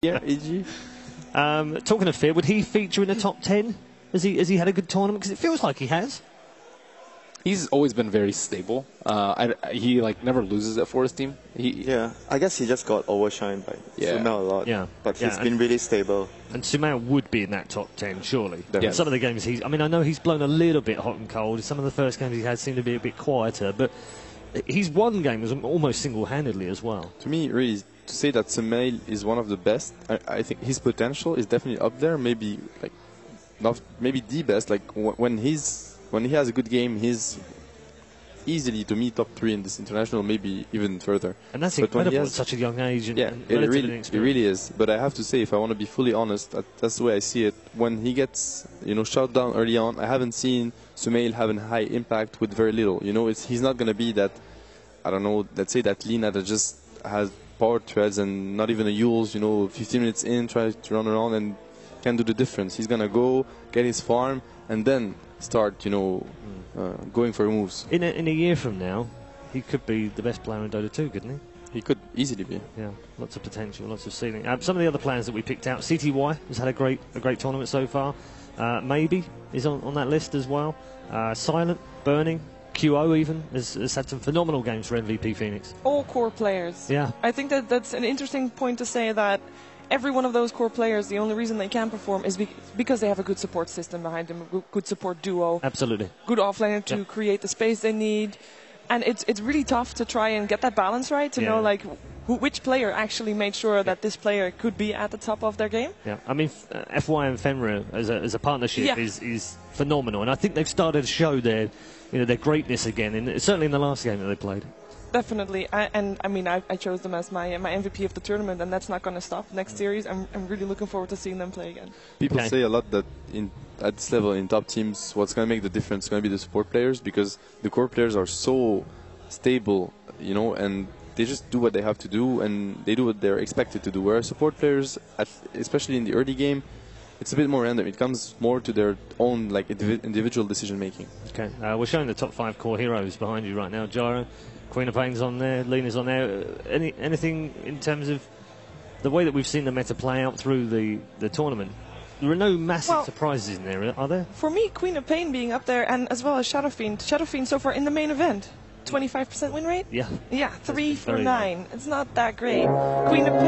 Yeah, EG. Talking of Fear, would he feature in the top 10? Has he had a good tournament? Because it feels like he has. He's always been very stable. He never loses at Forest team. Yeah, I guess he just got overshined by Sumail a lot. Yeah, but he's been really stable. And Sumail would be in that top 10, surely. Yeah. Some of the games I know he's blown a little bit hot and cold. Some of the first games he had seemed to be a bit quieter, but he's won games almost single-handedly as well. To me, really, to say that Sumail is one of the best, I think his potential is definitely up there. Maybe maybe the best. When he has a good game, he's easily to me top 3 in this international, maybe even further. And that's incredible at such a young age. And, it really is. But I have to say, if I want to be fully honest, that's the way I see it. When he gets shut down early on, I haven't seen Sumail have a high impact with very little. He's not going to be that, I don't know, let's say that Lina that just has power threads and not even a Yules, 15 minutes in, tries to run around and can do the difference. He's going to go, get his farm, and then start, going for moves. In a year from now, he could be the best player in Dota 2, couldn't he? He could easily be. Yeah, lots of potential, lots of ceiling. Some of the other players that we picked out, CTY has had a great tournament so far. Maybe is on that list as well. Silent, Burning, QO even has had some phenomenal games for MVP Phoenix. All core players. Yeah. I think that's an interesting point to say, that every one of those core players, the only reason they can perform is because they have a good support system behind them, a good support duo. Absolutely. Good offlaner to create the space they need. And it's really tough to try and get that balance right, to know which player actually made sure that this player could be at the top of their game. Yeah, I mean, FY and Fenrir as a partnership is phenomenal, and I think they've started to show their greatness again, certainly in the last game that they played. Definitely, I chose them as my MVP of the tournament, and that's not going to stop next series. I'm really looking forward to seeing them play again. People say a lot that at this level in top teams, what's going to make the difference is going to be the support players, because the core players are so stable, and they just do what they have to do, and they do what they're expected to do. Whereas support players, especially in the early game, it's a bit more random. It comes more to their own individual decision making. Okay, we're showing the top 5 core heroes behind you right now. Gyro, Queen of Pain's on there, Lina's on there. Anything in terms of the way that we've seen the meta play out through the tournament? There are no massive surprises in there, are there? For me, Queen of Pain being up there, and as well as Shadow Fiend. Shadow Fiend so far in the main event, 25% win rate? Yeah. Yeah, 3 for 9. It's not that great. Queen of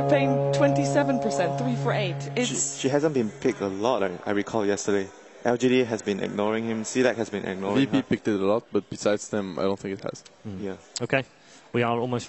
Pain, 27%, 3 for 8. She hasn't been picked a lot, I recall yesterday. LGD has been ignoring him, CDAC has been ignoring VP picked it a lot, but besides them, I don't think it has. Yeah. Okay, we are almost